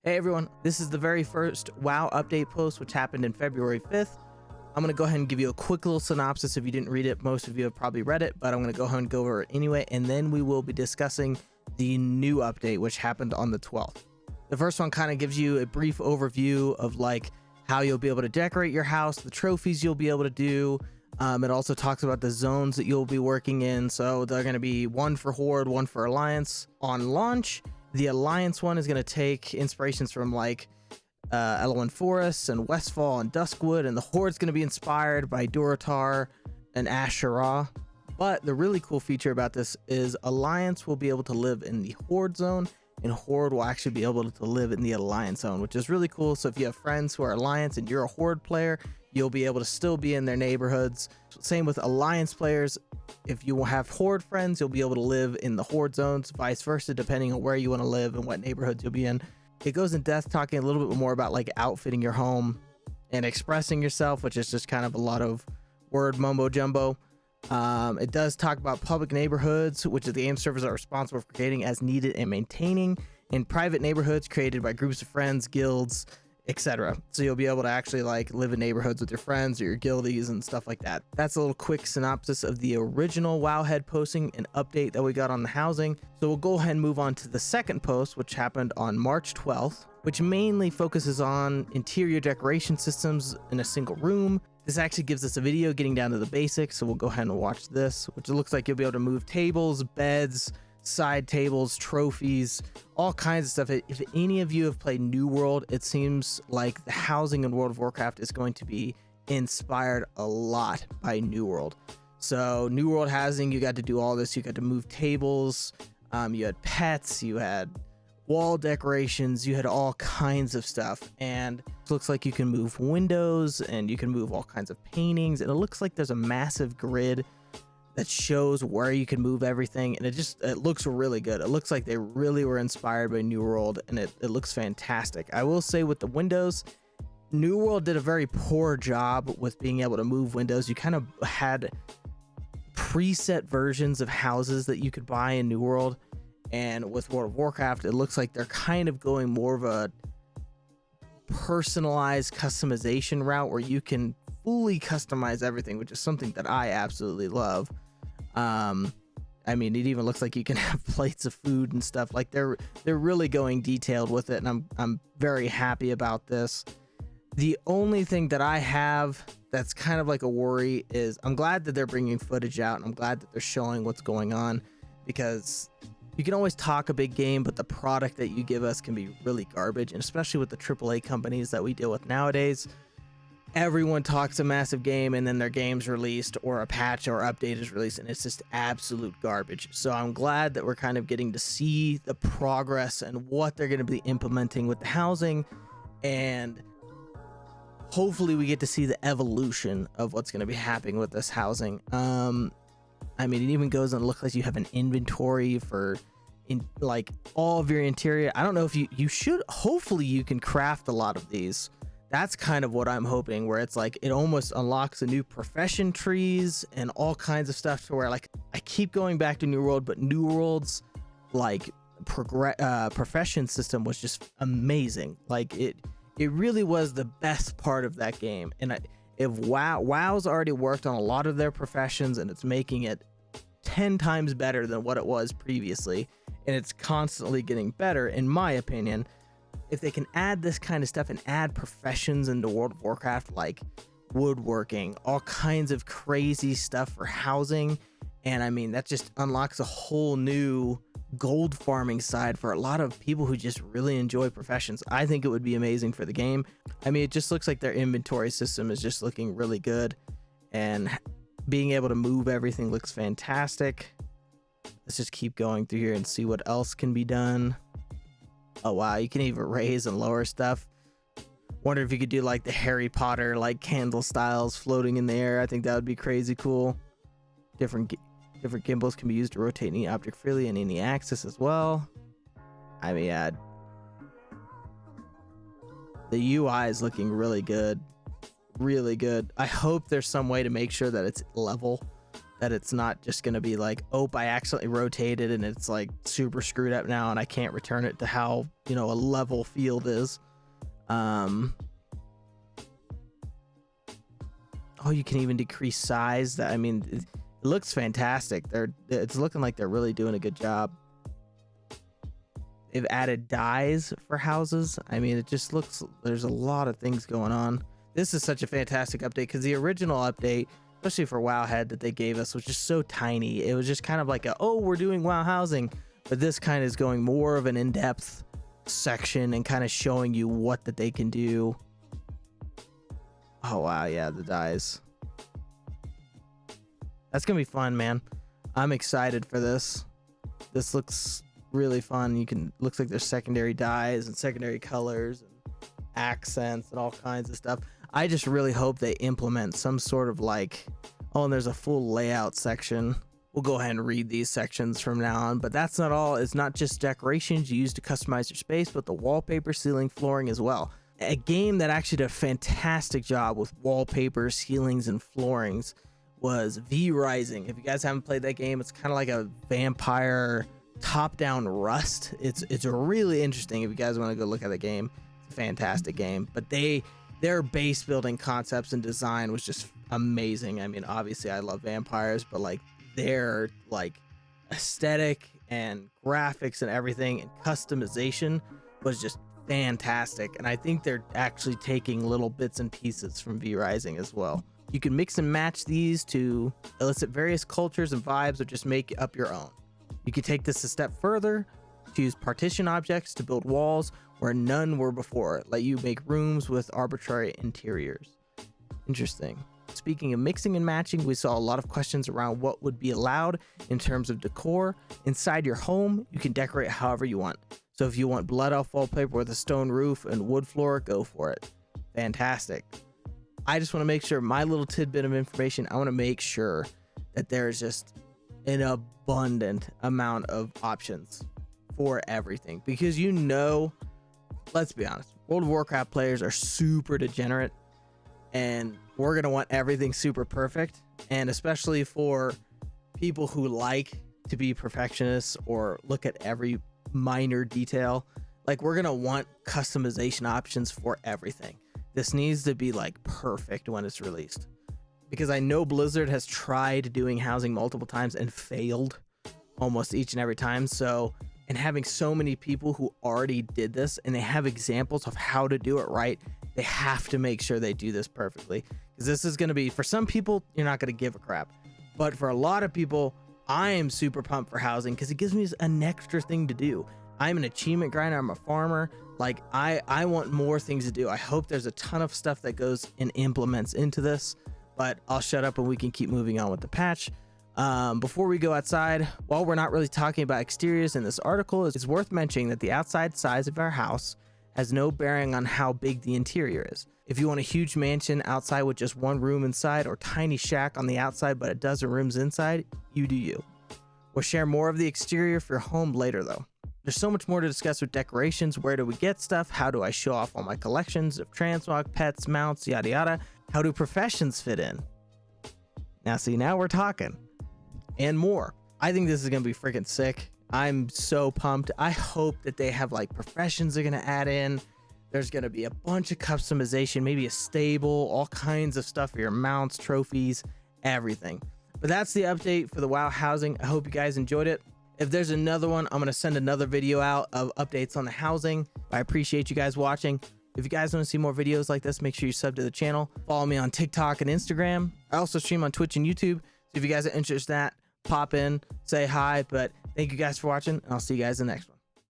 Hey everyone, this is the very first WoW update post, which happened in February 5th. I'm going to go ahead and give you a quick little synopsis. If you didn't read it, most of you have probably read it, but I'm going to go ahead and go over it anyway, and then we will be discussing the new update, which happened on the 12th. The first one kind of gives you a brief overview of like how you'll be able to decorate your house, the trophies you'll be able to do. It also talks about the zones that you'll be working in. So they're going to be one for Horde, one for Alliance on launch. The Alliance one is going to take inspirations from like Elwyn Forest and Westfall and Duskwood, and the Horde's going to be inspired by Durotar and Asherah. But the really cool feature about this is Alliance will be able to live in the Horde zone, and Horde will actually be able to live in the Alliance zone, which is really cool. So if you have friends who are Alliance and you're a Horde player, you'll be able to still be in their neighborhoods. Same with Alliance players. If you have Horde friends, you'll be able to live in the Horde zones, vice versa, depending on where you want to live and what neighborhoods you'll be in. It goes in depth talking a little bit more about like outfitting your home and expressing yourself, which is just kind of a lot of word mumbo jumbo. It does talk about public neighborhoods, which is the AIM servers are responsible for creating as needed and maintaining, and private neighborhoods created by groups of friends, guilds, etc. So you'll be able to actually like live in neighborhoods with your friends or your guildies and stuff like that. That's a little quick synopsis of the original Wowhead posting and update that we got on the housing. So we'll go ahead and move on to the second post, which happened on March 12th, which mainly focuses on interior decoration systems in a single room. This actually gives us a video getting down to the basics, so we'll go ahead and watch this, which looks like you'll be able to move tables, beds, side tables, trophies, all kinds of stuff. If any of you have played New World, it seems like the housing in World of Warcraft is going to be inspired a lot by New World. So New World housing, you got to do all this. You got to move tables, you had pets, you had wall decorations, you had all kinds of stuff. And it looks like you can move windows and you can move all kinds of paintings, and it looks like there's a massive grid that shows where you can move everything, and it looks really good. It looks like they really were inspired by New World, and it looks fantastic. I will say with the windows, New World did a very poor job with being able to move windows. You kind of had preset versions of houses that you could buy in New World, and with World of Warcraft, it looks like they're kind of going more of a personalized customization route where you can fully customize everything, which is something that I absolutely love. I mean, it even looks like you can have plates of food and stuff. Like they're really going detailed with it, and I'm very happy about this. The only thing that I have that's kind of like a worry is I'm glad that they're bringing footage out, and I'm glad that they're showing what's going on, because you can always talk a big game, but the product that you give us can be really garbage, and especially with the AAA companies that we deal with nowadays. Everyone talks a massive game, and then their game's released or a patch or update is released, and it's just absolute garbage. So I'm glad that we're kind of getting to see the progress and what they're going to be implementing with the housing, and hopefully we get to see the evolution of what's going to be happening with this housing. I mean, it even goes and looks like you have an inventory for like all of your interior. I don't know if you should, hopefully you can craft a lot of these. That's kind of what I'm hoping, where it's like it almost unlocks a new profession trees and all kinds of stuff, to where like I keep going back to New World, but New World's like profession system was just amazing. Like it really was the best part of that game. And if WoW's already worked on a lot of their professions, and it's making it 10 times better than what it was previously, and it's constantly getting better, in my opinion. If they can add this kind of stuff and add professions into World of Warcraft, like woodworking, all kinds of crazy stuff for housing, and I mean, that just unlocks a whole new gold farming side for a lot of people who just really enjoy professions. I think it would be amazing for the game. I mean, it just looks like their inventory system is just looking really good, and being able to move everything looks fantastic. Let's just keep going through here and see what else can be done. Oh wow, you can even raise and lower stuff. Wonder if you could do like the Harry Potter like candle styles floating in the air. I think that would be crazy cool. Different gimbals can be used to rotate any object freely in any axis as well. I mean, yeah, the UI is looking really good, really good. I hope there's some way to make sure that it's level. that it's not just going to be like, oh, I accidentally rotated and it's like super screwed up now and I can't return it to how, you know, a level field is. Oh, you can even decrease size. That, I mean, it looks fantastic. It's looking like they're really doing a good job. They've added dyes for houses. I mean, it just looks, there's a lot of things going on. This is such a fantastic update because the original update, especially for Wowhead that they gave us, was just so tiny. It was just kind of like a, oh, we're doing WoW housing, but this kind of is going more of an in-depth section and kind of showing you what that they can do. Oh wow, yeah, the dyes. That's gonna be fun, man. I'm excited for this. This looks really fun. You can, looks like there's secondary dyes and secondary colors and accents and all kinds of stuff. I just really hope they implement some sort of like, oh, and there's a full layout section. We'll go ahead and read these sections from now on, but that's not all. It's not just decorations you use to customize your space, but the wallpaper, ceiling, flooring as well. A game that actually did a fantastic job with wallpaper, ceilings, and floorings was V Rising. If you guys haven't played that game, it's kind of like a vampire top-down Rust. It's really interesting. If you guys want to go look at the game, it's a fantastic game. But their base building concepts and design was just amazing. I mean, obviously I love vampires, but like their like aesthetic and graphics and everything and customization was just fantastic. And I think they're actually taking little bits and pieces from V Rising as well. You can mix and match these to elicit various cultures and vibes or just make up your own. You can take this a step further, choose partition objects to build walls where none were before, let you make rooms with arbitrary interiors. Interesting. Speaking of mixing and matching, we saw a lot of questions around what would be allowed in terms of decor. Inside your home, you can decorate however you want. So if you want Blood Elf wallpaper with a stone roof and wood floor, go for it. Fantastic. I just want to make sure, my little tidbit of information, I want to make sure that there's just an abundant amount of options for everything. Because you know, let's be honest, World of Warcraft players are super degenerate and we're going to want everything super perfect. And especially for people who like to be perfectionists or look at every minor detail, like we're going to want customization options for everything. This needs to be like perfect when it's released. Because I know Blizzard has tried doing housing multiple times and failed almost each and every time. So, and having so many people who already did this and they have examples of how to do it right, they have to make sure they do this perfectly. Because this is going to be, for some people, you're not going to give a crap. But for a lot of people, I am super pumped for housing because it gives me an extra thing to do. I'm an achievement grinder. I'm a farmer. Like I want more things to do. I hope there's a ton of stuff that goes and implements into this. But I'll shut up and we can keep moving on with the patch. Before we go outside, while we're not really talking about exteriors in this article, it's worth mentioning that the outside size of our house has no bearing on how big the interior is. If you want a huge mansion outside with just one room inside or tiny shack on the outside but a dozen rooms inside, you do you. We'll share more of the exterior for your home later though. There's so much more to discuss with decorations. Where do we get stuff? How do I show off all my collections of transmog, pets, mounts, yada yada? How do professions fit in? Now see, now we're talking. And more. I think this is gonna be freaking sick. I'm so pumped. I hope that they have like professions they're gonna add in. There's gonna be a bunch of customization, maybe a stable, all kinds of stuff for your mounts, trophies, everything. But that's the update for the WoW housing. I hope you guys enjoyed it. If there's another one, I'm gonna send another video out of updates on the housing. I appreciate you guys watching. If you guys want to see more videos like this, make sure you sub to the channel. Follow me on TikTok and Instagram. I also stream on Twitch and YouTube. So if you guys are interested in that, pop in, say hi. But thank you guys for watching, and I'll see you guys in the next one.